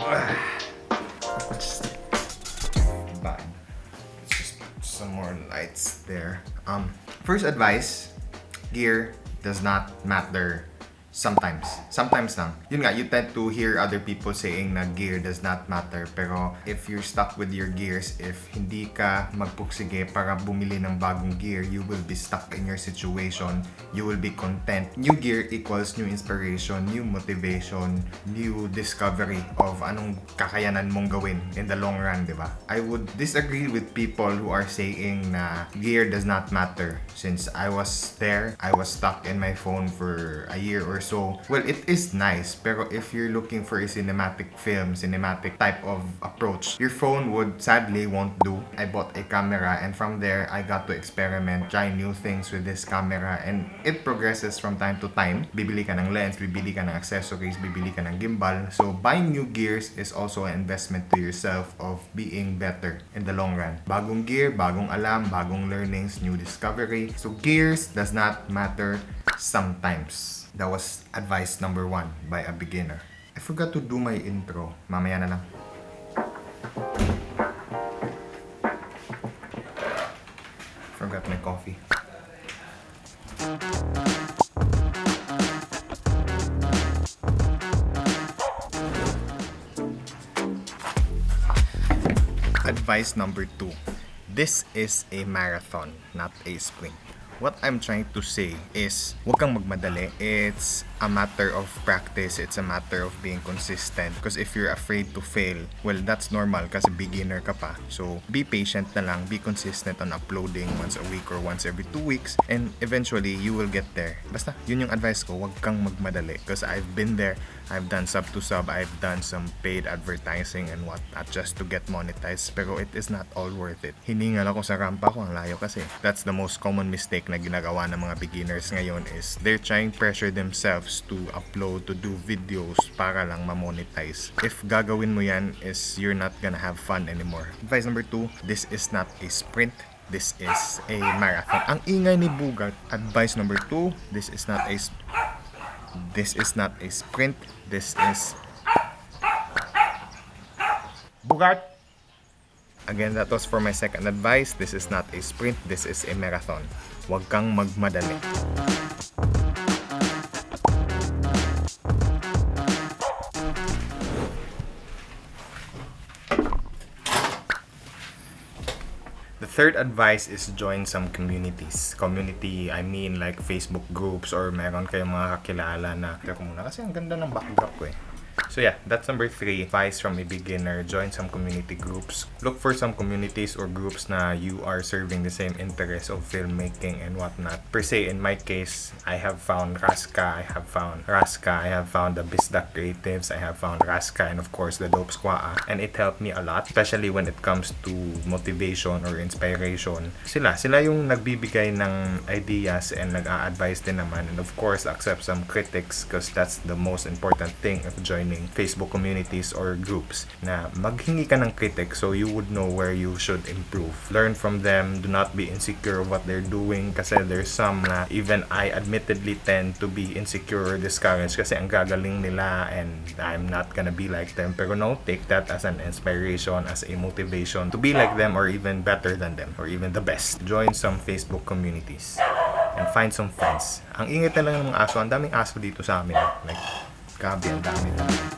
Bad. Let's just put some more lights there. First advice, gear does not matter sometimes. Sometimes lang. Yun nga, you tend to hear other people saying na gear does not matter. Pero if you're stuck with your gears, if hindi ka magpuksige para bumili ng bagong gear, you will be stuck in your situation. You will be content. New gear equals new inspiration, new motivation, new discovery of anong kakayanan mong gawin in the long run, di ba? I would disagree with people who are saying na gear does not matter. Since I was there, I was stuck in my phone for a year or so. Well, it is nice, pero if you're looking for a cinematic film, cinematic type of approach, your phone would sadly won't do. I bought a camera and from there, I got to experiment, try new things with this camera, and it progresses from time to time. Bibili ka ng lens, bibili ka ng accessories, bibili ka ng gimbal. So buying new gears is also an investment to yourself of being better in the long run. Bagong gear, bagong alam, bagong learnings, new discovery. So gears does not matter sometimes. That was advice number 1 by a beginner. I forgot to do my intro. Mamaya na lang. Forgot my coffee. Advice number 2. This is a marathon, not a sprint. What I'm trying to say is, huwag kang magmadali. It's a matter of practice. It's a matter of being consistent. Because if you're afraid to fail, well, that's normal kasi beginner ka pa. So, be patient na lang. Be consistent on uploading once a week or once every 2 weeks. And eventually, you will get there. Basta, yun yung advice ko. Huwag kang magmadali. Because I've been there. I've done sub to sub. I've done some paid advertising and whatnot just to get monetized. Pero it is not all worth it. Hiningal ako sa rampa ko. Ang layo kasi. That's the most common mistake na ginagawa ng mga beginners ngayon is they're trying to pressure themselves to upload, to do videos para lang ma-monetize. If gagawin mo yan is you're not gonna have fun anymore. Advice number 2, this is not a sprint. This is a marathon. Ang ingay ni Bugat. Advice number 2, this is not a sprint. This is Bugat. Again, that was for my second advice. This is not a sprint. This is a marathon. Huwag kang magmadali. The third advice is join some communities. Community, I mean like Facebook groups or meron kayong mga kakilala na teka muna kasi ang ganda ng backdrop ko eh. So yeah, that's number 3. Advice from a beginner. Join some community groups. Look for some communities or groups na you are serving the same interest of filmmaking and whatnot. Per se, in my case, I have found Raska, I have found the Bisda Creatives, I have found Raska, and of course the Dope Squaa. And it helped me a lot, especially when it comes to motivation or inspiration. Sila yung nagbibigay ng ideas and nag-a-advise din naman. And of course, accept some critics because that's the most important thing of joining Facebook communities or groups na maghingi ka ng critic so you would know where you should improve. Learn from them. Do not be insecure of what they're doing kasi there's some na even I admittedly tend to be insecure or discouraged kasi ang gagaling nila and I'm not gonna be like them. Pero no, take that as an inspiration, as a motivation to be like them or even better than them or even the best. Join some Facebook communities and find some friends. Ang ingit na lang ng mga aso. Ang daming aso dito sa amin. Like, grabe, ang dami talaga.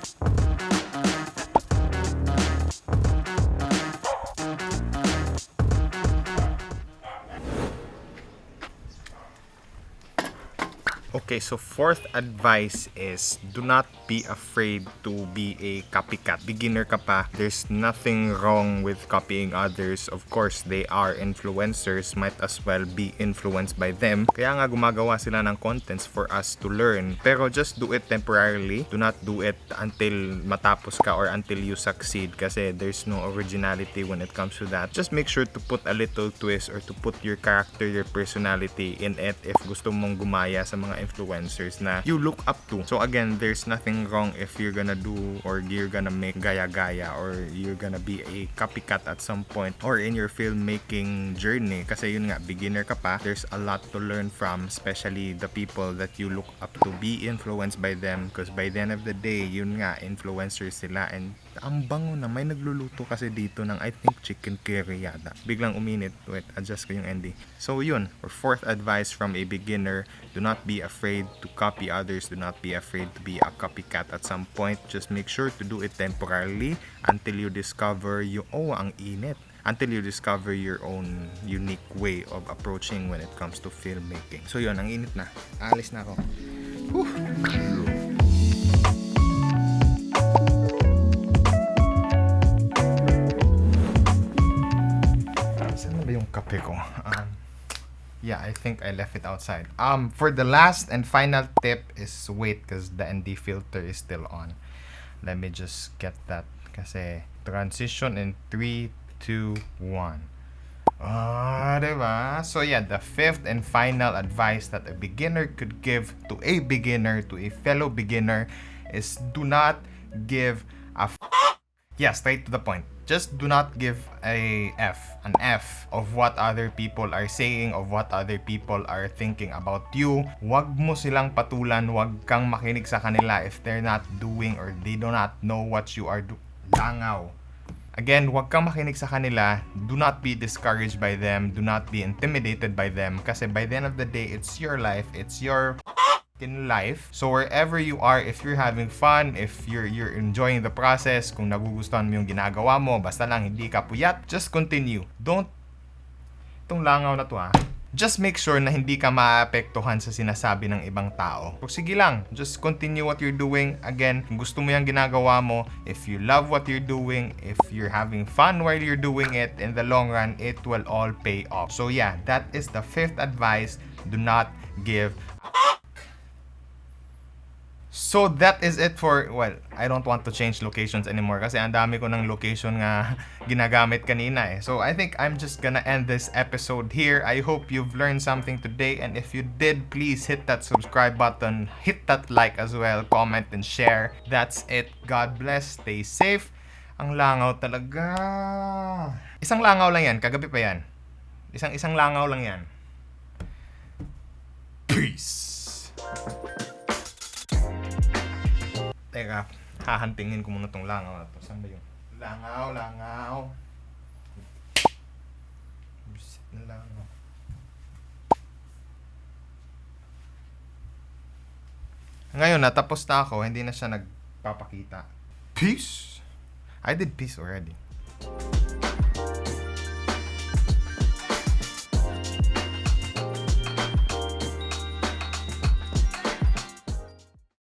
Okay, so fourth advice is do not be afraid to be a copycat. Beginner ka pa, there's nothing wrong with copying others. Of course, they are influencers, might as well be influenced by them. Kaya nga gumagawa sila ng contents for us to learn. Pero just do it temporarily. Do not do it until matapos ka or until you succeed kasi there's no originality when it comes to that. Just make sure to put a little twist or to put your character, your personality in it if gusto mong gumaya sa mga influencers na you look up to. So again, there's nothing wrong if you're gonna do or you're gonna make gaya-gaya or you're gonna be a copycat at some point or in your filmmaking journey kasi yun nga, beginner ka pa. There's a lot to learn from, especially the people that you look up to. Be influenced by them because by the end of the day, yun nga, influencers sila and Ang bango na. May nagluluto kasi dito ng I think chicken curry yata. Biglang uminit. Wait, adjust ko yung ND. So yun, for fourth advice from a beginner, do not be afraid to copy others. Do not be afraid to be a copycat at some point. Just make sure to do it temporarily until you discover ang init. Until you discover your own unique way of approaching when it comes to filmmaking. So yun, ang init na. Aalis na ako. Whew. Yung kape ko. Yeah, I think I left it outside. For the last and final tip is wait because the ND filter is still on. Let me just get that kasi transition in 3, 2, 1. Diba? So yeah, the fifth and final advice that a beginner could give to a beginner, to a fellow beginner, is do not give a yeah, straight to the point. Just do not give an F of what other people are saying, of what other people are thinking about you. Wag mo silang patulan, wag kang makinig sa kanila if they're not doing or they do not know what you are doing. Langaw. Again, wag kang makinig sa kanila. Do not be discouraged by them. Do not be intimidated by them. Kasi by the end of the day, it's your life. It's your in life. So wherever you are, if you're having fun, if you're enjoying the process, kung nagugustuhan mo yung ginagawa mo, basta lang hindi ka puyat, just continue. Itong langaw na to just make sure na hindi ka maapektuhan sa sinasabi ng ibang tao. So sige lang, just continue what you're doing. Again, kung gusto mo yung ginagawa mo, if you love what you're doing, if you're having fun while you're doing it, in the long run, it will all pay off. So yeah, that is the fifth advice. Do not give So that is it for, well, I don't want to change locations anymore kasi ang dami ko ng location nga ginagamit kanina eh. So I think I'm just gonna end this episode here. I hope you've learned something today, and if you did, please hit that subscribe button, hit that like as well, comment and share. That's it. God bless. Stay safe. Ang langaw talaga. Isang langaw lang yan. Kagabi pa yan. Isang langaw lang yan. Peace. Teka, hahantingin ko muna tong langaw na to. Saan ba yung langaw? Busit na langaw. Ngayon, natapos na ako. Hindi na siya nagpapakita. Peace! I did peace already.